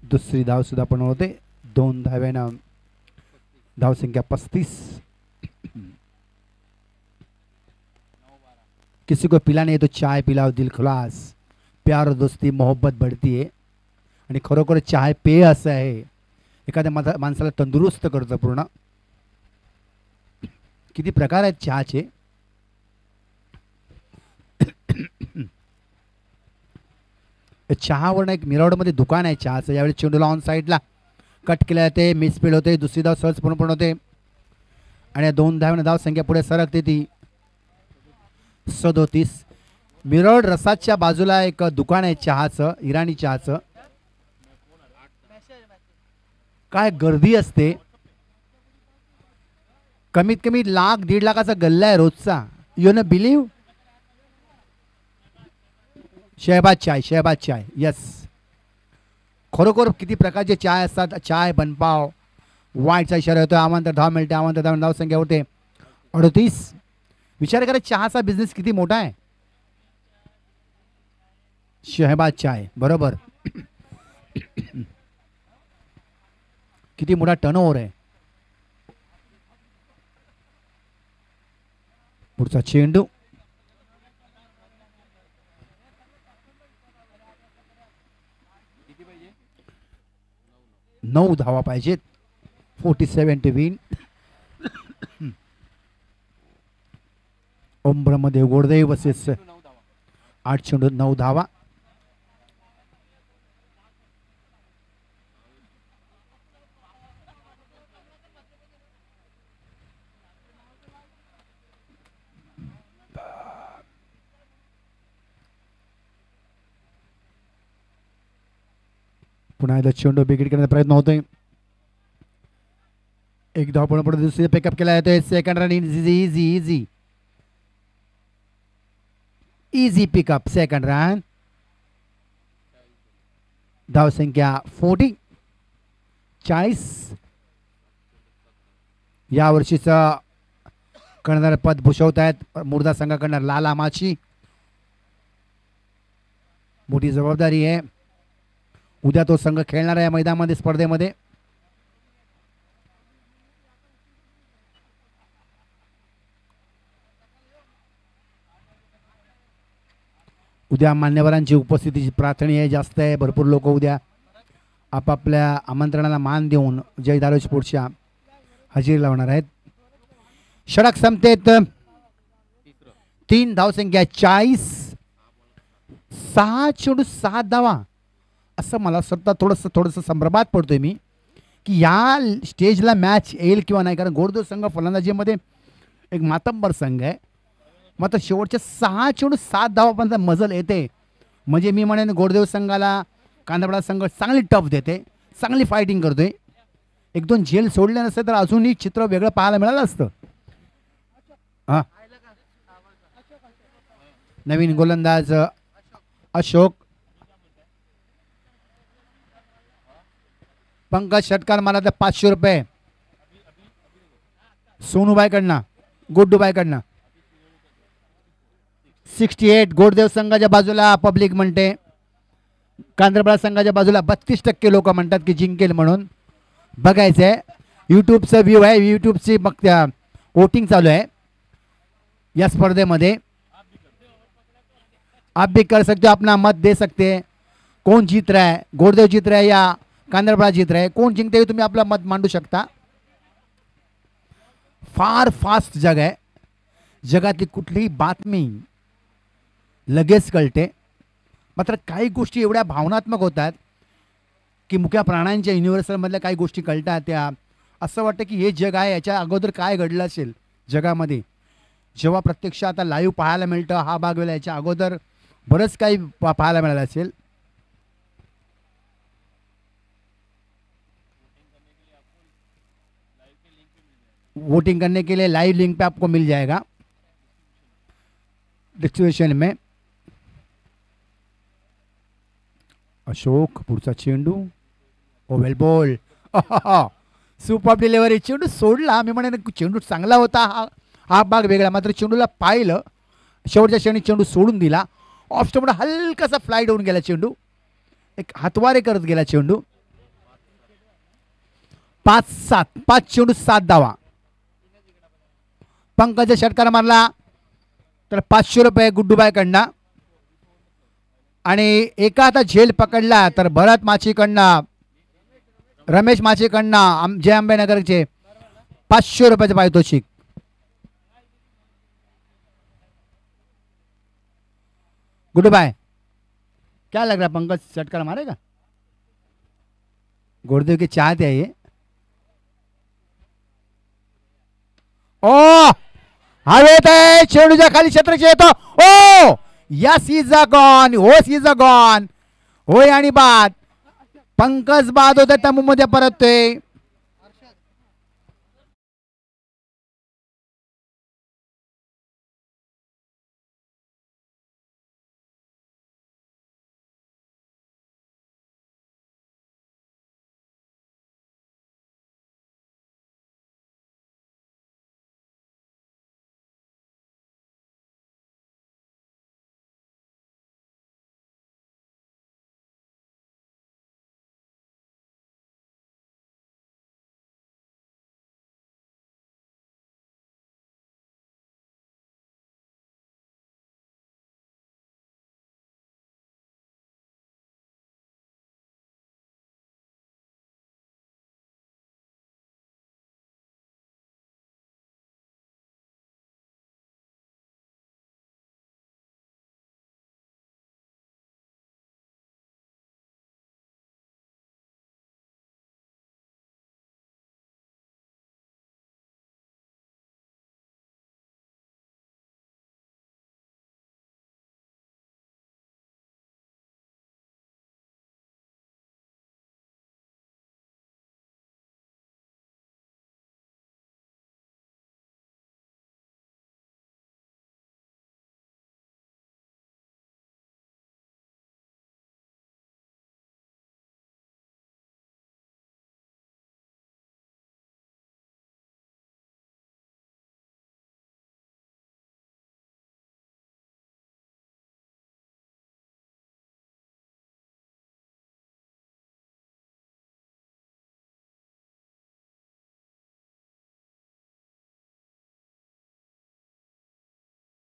दुसरी धाव सुद्धा पण होते. 2 धाव्यानं धावसंख्या 35. किसी को पिलाने तो चाय पिलाओ दिल खुलास. प्यार दोस्ती मोहब्बत बढ़ती है. आणि खरोखर चाय पेय असं आहे, एखाद्या माणसाला तंदुरुस्त करतं पूर्ण. किती प्रकार आहेत चहाचे. चहावरनं एक मिरावडमध्ये दुकान आहे चहाचं. यावेळी चेंडूला ऑन साईडला कट केले जाते, मिसफील्ड होते. दुसरी धाव सहज पूर्ण होते आणि 2 धाव्यानं धाव संख्या पुढे सरकते ती 37. मिरवड रसाच्या बाजूला एक दुकान आहे चहाचं, इराणी चहाचं. काय गर्दी असते. कमीत कमी 1,00,000-1.5 लाखाचा गल्ला आहे रोजचा. You know believe. Shahbaz chai yes. खरोखर किती प्रकारचे चाय असतात. चाय बनपाव, वाईटचा इशारा होतो. आमंत्रण धाव मिळते, आमंत्रण धाव संख्या होते 38. विचार करा चहाचा बिझनेस किती मोठा आहे. शहबाज चाय बरोबर. किती मोठा टर्नओव्हर आहे. पुढचा चेंडू. नऊ धावा पाहिजेत. 47 टू विन. ओम्ब्रमध्ये गोडदेव बसेस 8 चेंडू 9 धावा. पुन्हा एकदा चेंडू बिगिट करण्याचा प्रयत्न होतोय. एक धाव पूर्ण पुढे दुसरी पिकअप केला येतोय. Second run easy easy easy easy pickup. Second run. धाव संख्या 40. 40. या वर्षीचं कर्णधार पद भूषवत आहेत मुर्दा संघाकडनं लाला माची. मोठी जबाबदारी आहे. उद्या तो संघ खेळणार आहे या मैदानामध्ये स्पर्धेमध्ये. उद्या मान्यवरांची उपस्थितीची प्रार्थना आहे जास्त आहे. भरपूर लोक उद्या आपापल्या आमंत्रणाला मान देऊन जय दारू स्पोर्ट्सच्या हजेरी लावणार आहेत. षटक संपतेत. 3 धावसंख्या 40. 6 चेंडू 7 धावा. असं मला स्वतः थोडंसं संभ्रमात पडतोय मी की या स्टेजला मॅच येईल किंवा नाही. कारण गोरदेव संघ फलंदाजीमध्ये एक मातंबर संघ आहे. मात्र शेवटच्या 6 चेंडू 7 धावापर्यंत मजल येते म्हणजे मी म्हणेन गोरदेव संघाला कांदळा संघ चांगली टफ देते. चांगली फायटिंग करतोय. 1-2 झेल सोडले नसते तर अजूनही चित्र वेगळं पाहायला मिळालं असतं. हां, नवीन गोलंदाज अशोक. पंकज षटकार मारा तर 500 रुपये. सोनूबाईकडनं गुड्डूबाईकडनं. 68 गोरदेव संघाच्या बाजूला पब्लिक म्हणते. कांदळा संघाच्या बाजूला 32% लोक म्हणतात की जिंकेल म्हणून. बघायचंय. यूट्यूबचा व्ह्यू आहे. यूट्यूबची मग वोटिंग चालू आहे या स्पर्धेमध्ये. आप भी कर सकते हो. अपना मत दे सकते हैं. कौन जीत रहा है, गोरदेव जीत रहा है या कांदळा जीत रहा है, कोण जिंकते तुम्ही आपला मत मांडू शकता. फार फास्ट जग आहे. जगातली कुठलीही बातमी लगेच कळते. मात्र काही गोष्टी एवढ्या भावनात्मक होतात की मुख्या प्राण्यांच्या युनिव्हर्सलमधल्या काही गोष्टी कळतात. त्या असं वाटतं की हे जग आहे याच्या अगोदर काय घडलं असेल जगामध्ये. जेव्हा प्रत्यक्ष आता लाईव्ह पाहायला मिळतं हा भाग वेळा याच्या अगोदर बरंच काही पाहायला मिळालं असेल. वोटिंग करने के लिए लाइव लिंक पे आपको मिल जाएगा डिस्क्रिप्शन में. अशोक पुढचा चेंडू. ओ वेल बॉल. Super delivery. चेंडू सोडला. मी म्हणेन चेंडू चांगला होता. हा भाग वेगळा. मात्र चेंडूला पाहिलं. शेवटच्या क्षणी चेंडू सोडून दिला. ऑफ स्टंपला हलकासा फ्लाईट होऊन गेला चेंडू. एक हातवारे करत गेला चेंडू. 5-7. 5 चेंडू 7 धावा. पंकज षटकार मारला तर 500 रुपये गुड्डूबाईकडनं. आणि एका हातात झेल पकडला तर भरत माचीकडनं रमेश माचीकडनं जय अंबेनगरचे 500 रुपयाचं पारितोषिक. गुड्डूबाई क्या लग रहा है पंकज षटकार मारेगा. गोरदेव के चाहते है ये. ओ हवेत आहे. चेंडूच्या खाली क्षेत्रक्षेत्र येतो. ओ यस इज अ गॉन. होस इज अ गॉन. होय आणि बाद. पंकज बाद होते तंबूमध्ये परततोय.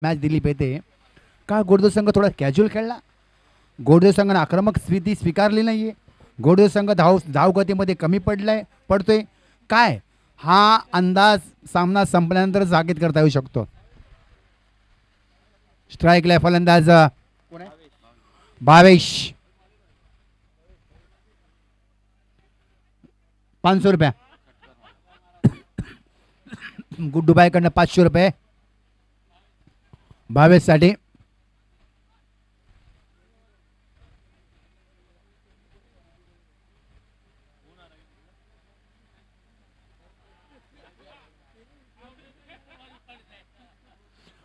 मॅच दिली पाहिजे का गोडदेव संघ थोडा कॅज्युअल खेळला. गोडदेव संघाने आक्रमक स्थिती स्वीकारली नाही आहे. गोडदेव संघ धावगतीमध्ये कमी पडतोय काय हा अंदाज सामना संपल्यानंतर जागीत करता येऊ शकतो. स्ट्राईकला फलंदाज भावेश. 500 रुपये. गुड्डूबाईकडनं 500 रुपये भावेशसाठी.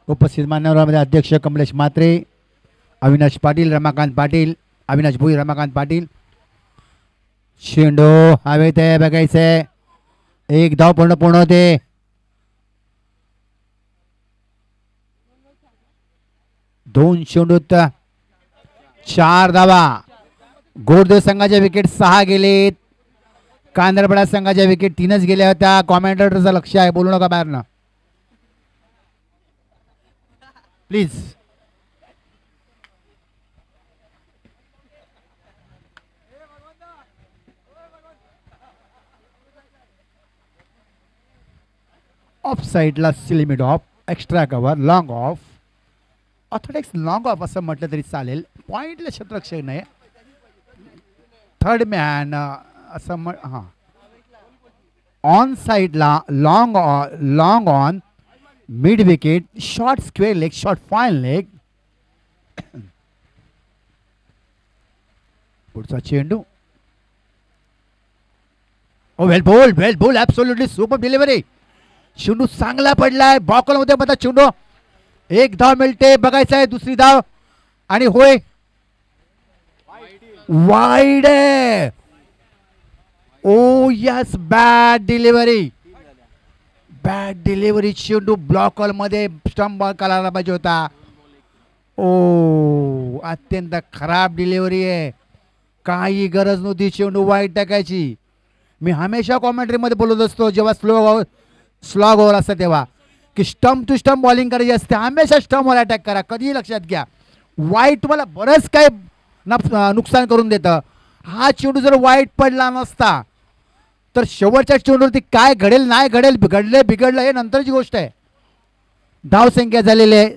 उपस्थित मान्यवरांमध्ये अध्यक्ष कमलेश म्हात्रे, अविनाश पाटील, रमाकांत पाटील, अविनाश भोई, रमाकांत पाटील. शेंडो हवेत आहे बघायचंय. एक धाव पूर्ण होते. दोन शेंडूत 4 धावा. गोडदेव संघाच्या विकेट 6 गेलेत. कांदरपडा संघाच्या विकेट 3च गेल्या होत्या. कॉमेंटेटरचं लक्ष आहे, बोलू नका बाहेरनं प्लीज. ऑफ साईडला limit of, extra cover, long of, Orthodox long of असं म्हटलं तरी चालेल. पॉइंटला क्षेत्ररक्षक नाही, थर्ड मॅन असं हां. ऑन साईडला long on, mid wicket, short square leg, short fine leg. पुढचा चेंडू. ओ वेल बोल ॲब्सोल्युटली सुपर डिलिव्हरी. चेंडू चांगला पडलाय बॉकल मध्ये मधा चेंडू. 1 धाव मिळते. बघायचं आहे दुसरी धाव आणि होय वाईड आहे. ओ यस बॅड डिलिव्हरी. चेंडू ब्लॉकल मध्ये स्टंप बॉल करायला पाहिजे होता. ओ अत्यंत खराब डिलिव्हरी आहे. काही गरज नव्हती चेंडू वाईड टाकायची. मी हमेशा कॉमेंट्री मध्ये बोलत असतो जेव्हा स्लॉग ओव्हर असतं तेव्हा की स्टंप टू स्टंप बॉलिंग करायची असते. हमेशा स्टंपवर अटॅक करा. कधीही लक्षात घ्या वाईट तुम्हाला बरंच काय नुकसान करून देतं. हा चेंडू जर वाईट पडला नसता तर शेवटच्या चेंडूवरती काय घडेल नाही घडेल, बिघडलं हे नंतरची गोष्ट आहे. धावसंख्या झालेली आहे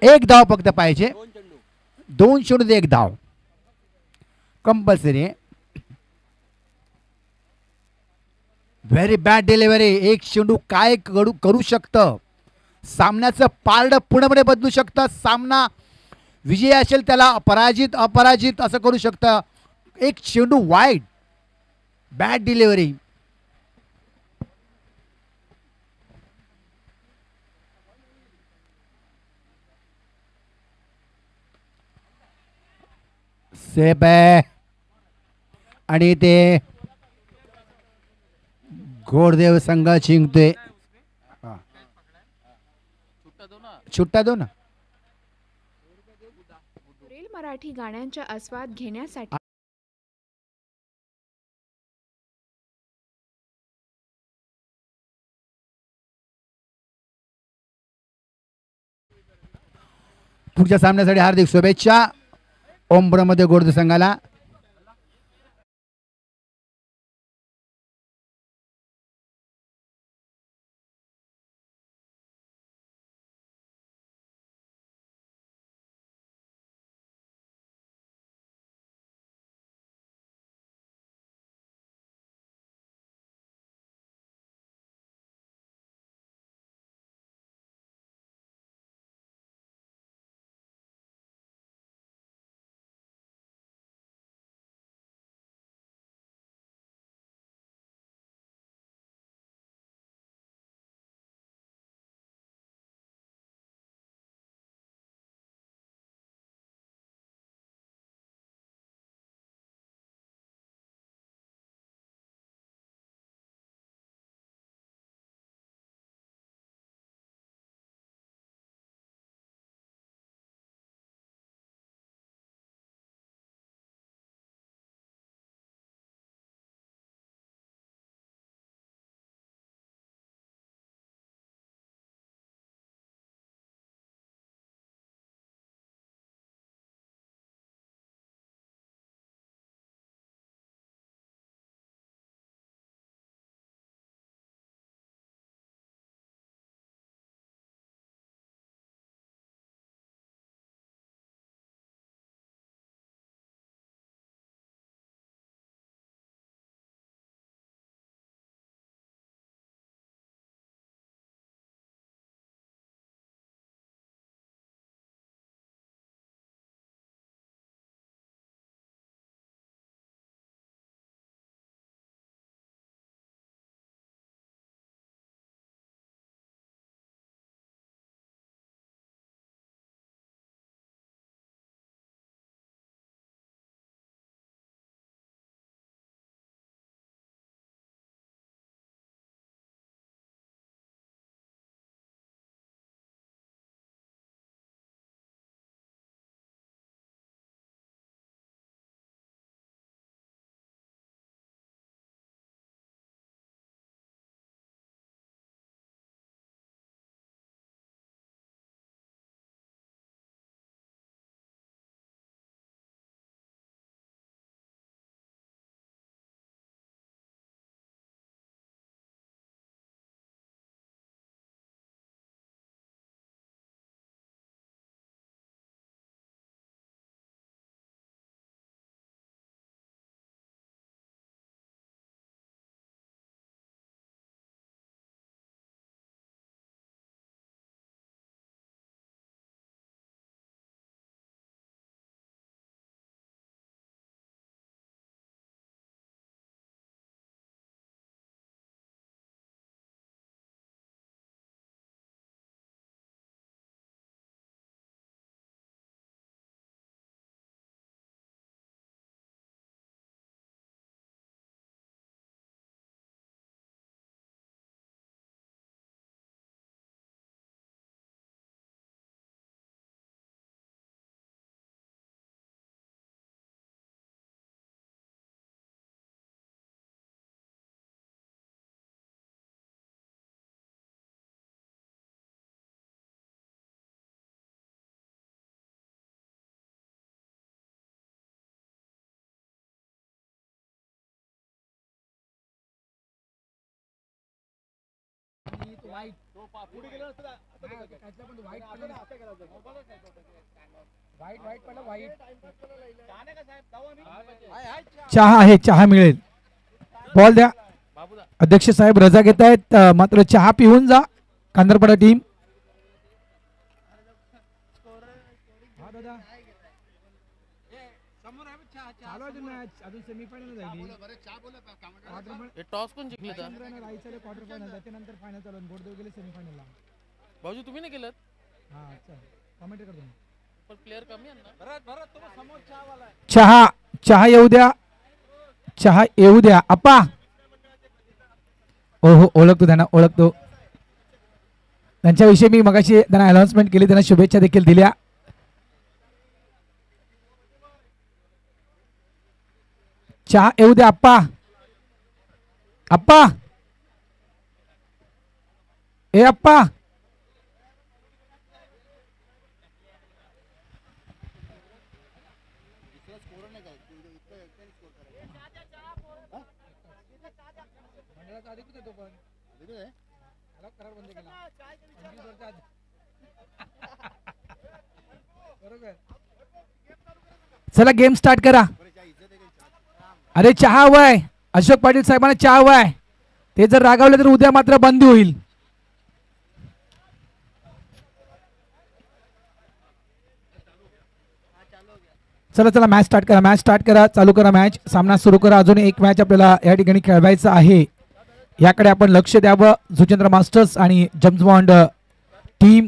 1 धाव फक्त पाहिजे. 2 चेंडूत 1 धाव कंपल्सरी. Very bad delivery. एक चेंडू काय करू शकतं. सामन्याचं पारडं पूर्णपणे बदलू शकतं. सामना विजय असेल त्याला अपराजित असं करू शकतं. एक चेंडू वाईड, बॅड डिलिव्हरी. सेफ आहे आणि ते गोडदेव संघ जिंकतोय. छुट्टा दो ना. मराठी गाण्यांचा आस्वाद घेण्यासाठी पुढच्या सामन्यासाठी हार्दिक शुभेच्छा. ओमप्रमध्ये गोडदेव संघाला. चहा आहे, चहा मिळेल. बॉल द्या. अध्यक्ष साहेब रजा घेत आहेत, मात्र चहा पिऊन जा कांदरपाडा टीम. टॉस कोण जिंकले तर भाऊजी तुम्ही नाही केलं पण प्लेअर कमी आहे ना. चहा चहा येऊ द्या, चहा येऊ द्या. अप्पा हो ओळखतो त्यांना, ओळखतो त्यांच्याविषयी. मी मगाशी त्यांना अनाउन्समेंट केली, त्यांना शुभेच्छा देखील दिल्या. चहा येऊ द्या अप्पा. अप्पा ए अप्पा. चला गेम स्टार्ट करा. अरे चहा हवाय, अशोक पाटील साहेबांना चहा हवाय. ते जर रागावले तर उद्या मात्र बंदी होईल. चला चला मॅच स्टार्ट करा, मॅच स्टार्ट करा, चालू करा मॅच, सामना सुरू करा. अजून एक मॅच आपल्याला या ठिकाणी खेळवायचा आहे, याकडे आपण लक्ष द्यावं. जुचेंद्र मास्टर्स आणि जेम्स बॉन्ड टीम